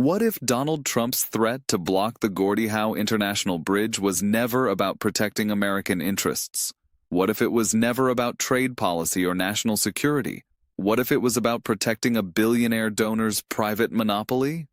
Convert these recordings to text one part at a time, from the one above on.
What if Donald Trump's threat to block the Gordie Howe International Bridge was never about protecting American interests? What if it was never about trade policy or national security? What if it was about protecting a billionaire donor's private monopoly?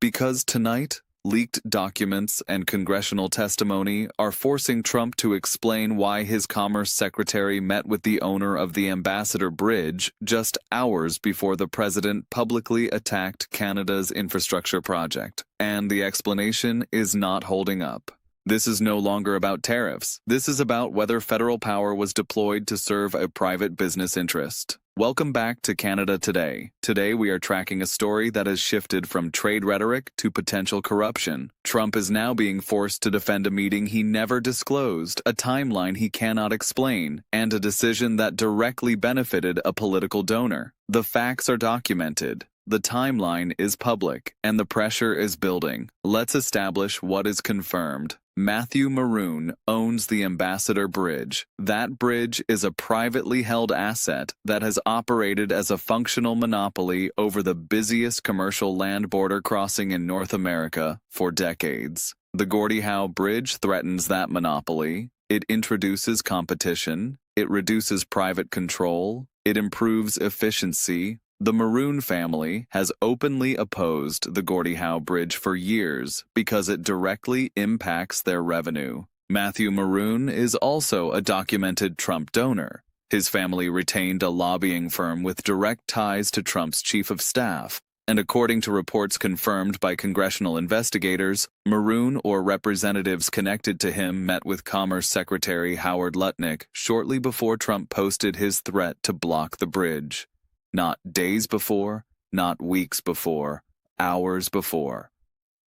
Because tonight, leaked documents and congressional testimony are forcing Trump to explain why his Commerce Secretary met with the owner of the Ambassador Bridge just hours before the president publicly attacked Canada's infrastructure project. And the explanation is not holding up. This is no longer about tariffs. This is about whether federal power was deployed to serve a private business interest. Welcome back to Canada Today. Today we are tracking a story that has shifted from trade rhetoric to potential corruption. Trump is now being forced to defend a meeting he never disclosed, a timeline he cannot explain, and a decision that directly benefited a political donor. The facts are documented. The timeline is public, and the pressure is building. Let's establish what is confirmed. Matthew Maroon owns the Ambassador Bridge. That bridge is a privately held asset that has operated as a functional monopoly over the busiest commercial land border crossing in North America for decades. The Gordie Howe Bridge threatens that monopoly. It introduces competition. It reduces private control. It improves efficiency. The Maroon family has openly opposed the Gordie Howe Bridge for years because it directly impacts their revenue. Matthew Maroon is also a documented Trump donor. His family retained a lobbying firm with direct ties to Trump's chief of staff, and according to reports confirmed by congressional investigators, Maroon or representatives connected to him met with Commerce Secretary Howard Lutnick shortly before Trump posted his threat to block the bridge. Not days before, not weeks before, hours before.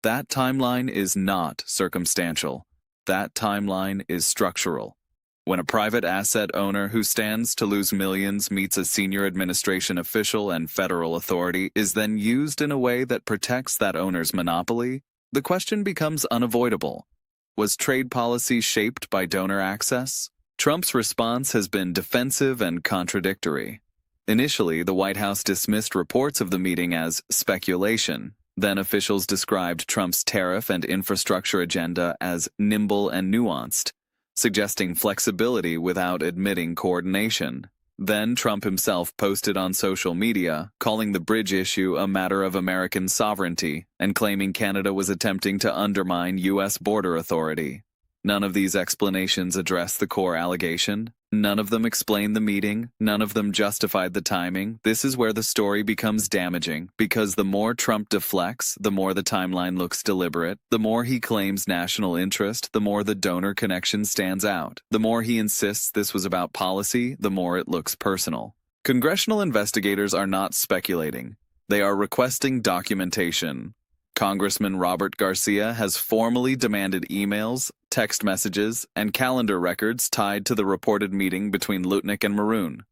That timeline is not circumstantial. That timeline is structural. When a private asset owner who stands to lose millions meets a senior administration official and federal authority is then used in a way that protects that owner's monopoly, the question becomes unavoidable. Was trade policy shaped by donor access? Trump's response has been defensive and contradictory. Initially, the White House dismissed reports of the meeting as speculation. Then officials described Trump's tariff and infrastructure agenda as nimble and nuanced, suggesting flexibility without admitting coordination. Then Trump himself posted on social media, calling the bridge issue a matter of American sovereignty and claiming Canada was attempting to undermine U.S. border authority. None of these explanations address the core allegation. None of them explain the meeting. None of them justified the timing. This is where the story becomes damaging, because the more Trump deflects, the more the timeline looks deliberate. The more he claims national interest, the more the donor connection stands out. The more he insists this was about policy, the more it looks personal. Congressional investigators are not speculating. They are requesting documentation. Congressman Robert Garcia has formally demanded emails, text messages, and calendar records tied to the reported meeting between Lutnick and Maroon.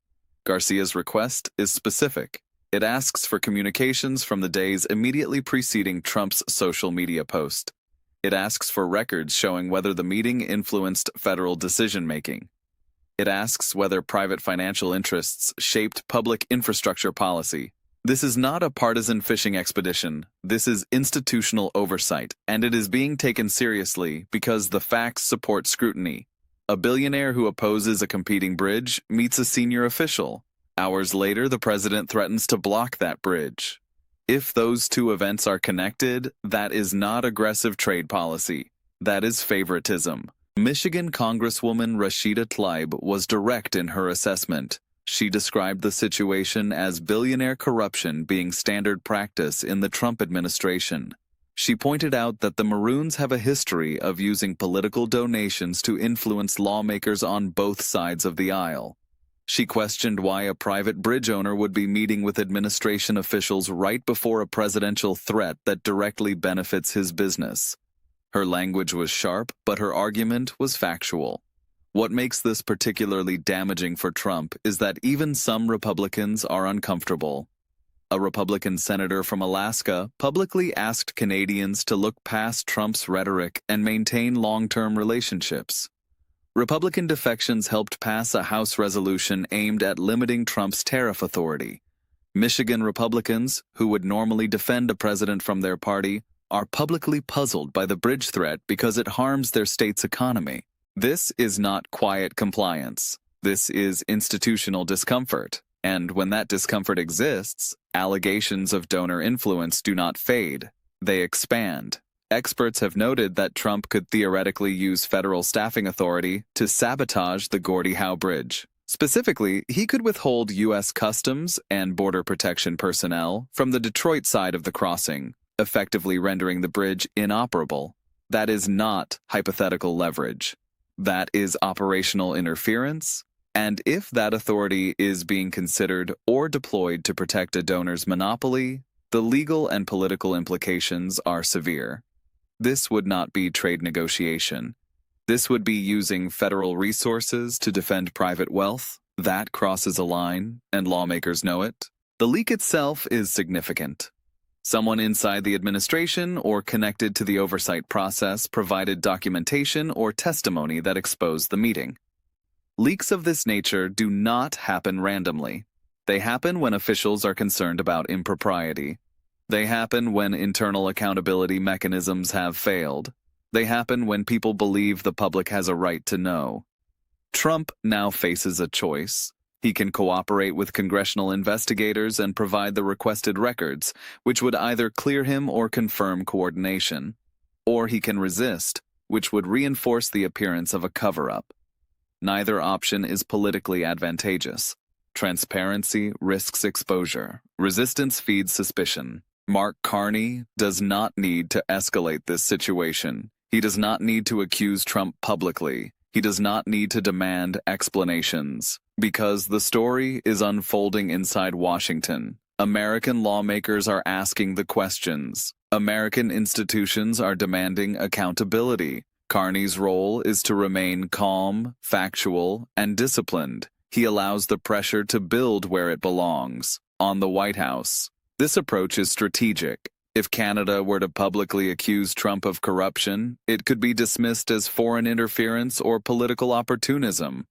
Garcia's request is specific. It asks for communications from the days immediately preceding Trump's social media post. It asks for records showing whether the meeting influenced federal decision-making. It asks whether private financial interests shaped public infrastructure policy. This is not a partisan fishing expedition. This is institutional oversight, and it is being taken seriously because the facts support scrutiny. A billionaire who opposes a competing bridge meets a senior official. Hours later, the president threatens to block that bridge. If those two events are connected, that is not aggressive trade policy. That is favoritism. Michigan Congresswoman Rashida Tlaib was direct in her assessment. She described the situation as billionaire corruption being standard practice in the Trump administration. She pointed out that the Maroons have a history of using political donations to influence lawmakers on both sides of the aisle. She questioned why a private bridge owner would be meeting with administration officials right before a presidential threat that directly benefits his business. Her language was sharp, but her argument was factual. What makes this particularly damaging for Trump is that even some Republicans are uncomfortable. A Republican senator from Alaska publicly asked Canadians to look past Trump's rhetoric and maintain long-term relationships. Republican defections helped pass a House resolution aimed at limiting Trump's tariff authority. Michigan Republicans, who would normally defend a president from their party, are publicly puzzled by the bridge threat because it harms their state's economy. This is not quiet compliance. This is institutional discomfort. And when that discomfort exists, allegations of donor influence do not fade. They expand. Experts have noted that Trump could theoretically use federal staffing authority to sabotage the Gordy-Howe Bridge. Specifically, he could withhold U.S. Customs and Border Protection personnel from the Detroit side of the crossing, effectively rendering the bridge inoperable. That is not hypothetical leverage. That is operational interference. And if that authority is being considered or deployed to protect a donor's monopoly, the legal and political implications are severe. This would not be trade negotiation. This would be using federal resources to defend private wealth. That crosses a line, and lawmakers know it. The leak itself is significant. Someone inside the administration or connected to the oversight process provided documentation or testimony that exposed the meeting. Leaks of this nature do not happen randomly. They happen when officials are concerned about impropriety. They happen when internal accountability mechanisms have failed. They happen when people believe the public has a right to know. Trump now faces a choice. He can cooperate with congressional investigators and provide the requested records, which would either clear him or confirm coordination. Or he can resist, which would reinforce the appearance of a cover-up. Neither option is politically advantageous. Transparency risks exposure. Resistance feeds suspicion. Mark Carney does not need to escalate this situation. He does not need to accuse Trump publicly. He does not need to demand explanations. Because the story is unfolding inside Washington. American lawmakers are asking the questions. American institutions are demanding accountability. Carney's role is to remain calm, factual, and disciplined. He allows the pressure to build where it belongs, on the White House. This approach is strategic. If Canada were to publicly accuse Trump of corruption, it could be dismissed as foreign interference or political opportunism.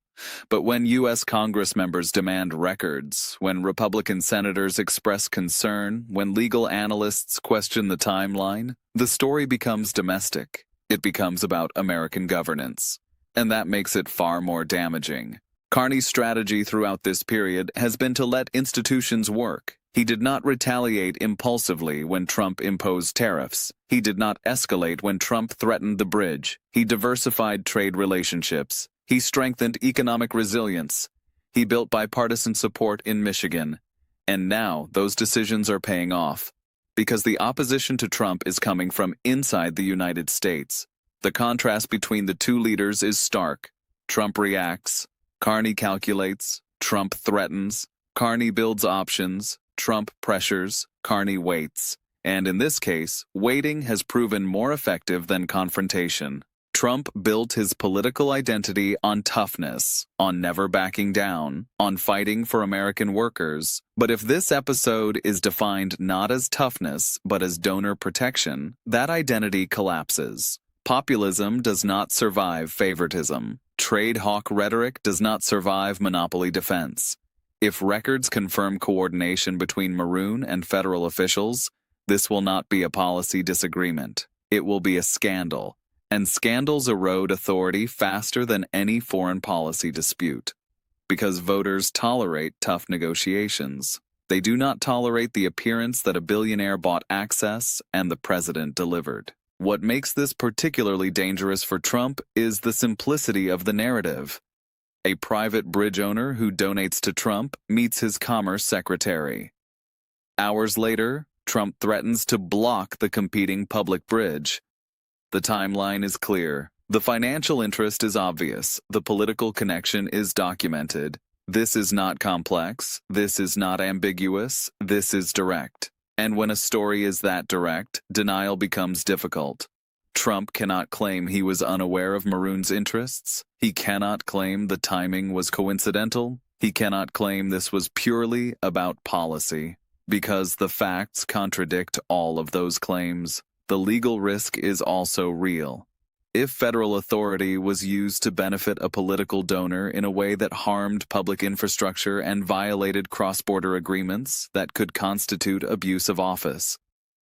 But when U.S. Congress members demand records, when Republican senators express concern, when legal analysts question the timeline, the story becomes domestic. It becomes about American governance. And that makes it far more damaging. Carney's strategy throughout this period has been to let institutions work. He did not retaliate impulsively when Trump imposed tariffs. He did not escalate when Trump threatened the bridge. He diversified trade relationships. He strengthened economic resilience. He built bipartisan support in Michigan. And now those decisions are paying off. Because the opposition to Trump is coming from inside the United States. The contrast between the two leaders is stark. Trump reacts. Carney calculates. Trump threatens. Carney builds options. Trump pressures. Carney waits. And in this case, waiting has proven more effective than confrontation. Trump built his political identity on toughness, on never backing down, on fighting for American workers. But if this episode is defined not as toughness, but as donor protection, that identity collapses. Populism does not survive favoritism. Trade hawk rhetoric does not survive monopoly defense. If records confirm coordination between Maroon and federal officials, this will not be a policy disagreement. It will be a scandal. And scandals erode authority faster than any foreign policy dispute. Because voters tolerate tough negotiations. They do not tolerate the appearance that a billionaire bought access and the president delivered. What makes this particularly dangerous for Trump is the simplicity of the narrative. A private bridge owner who donates to Trump meets his commerce secretary. Hours later, Trump threatens to block the competing public bridge. The timeline is clear. The financial interest is obvious. The political connection is documented. This is not complex. This is not ambiguous. This is direct. And when a story is that direct, denial becomes difficult. Trump cannot claim he was unaware of Maroon's interests. He cannot claim the timing was coincidental. He cannot claim this was purely about policy. Because the facts contradict all of those claims. The legal risk is also real. If federal authority was used to benefit a political donor in a way that harmed public infrastructure and violated cross-border agreements, that could constitute abuse of office.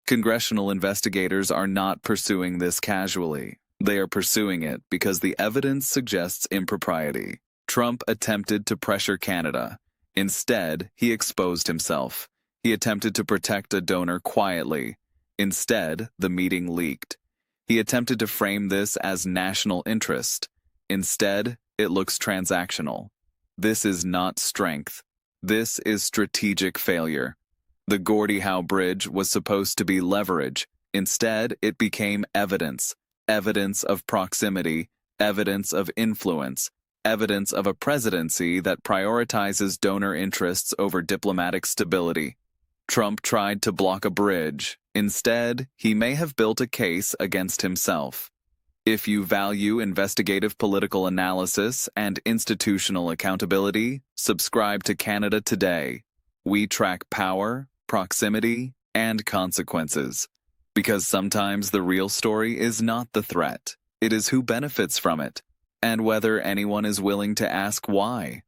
Congressional investigators are not pursuing this casually. They are pursuing it because the evidence suggests impropriety. Trump attempted to pressure Canada. Instead, he exposed himself. He attempted to protect a donor quietly. Instead, the meeting leaked. He attempted to frame this as national interest. Instead, it looks transactional. This is not strength. This is strategic failure. The Gordy Howe Bridge was supposed to be leverage. Instead, it became evidence. Evidence of proximity, evidence of influence, evidence of a presidency that prioritizes donor interests over diplomatic stability. Trump tried to block a bridge. Instead, he may have built a case against himself. If you value investigative political analysis and institutional accountability, subscribe to Canada Today. We track power, proximity, and consequences. Because sometimes the real story is not the threat. It is who benefits from it, and whether anyone is willing to ask why.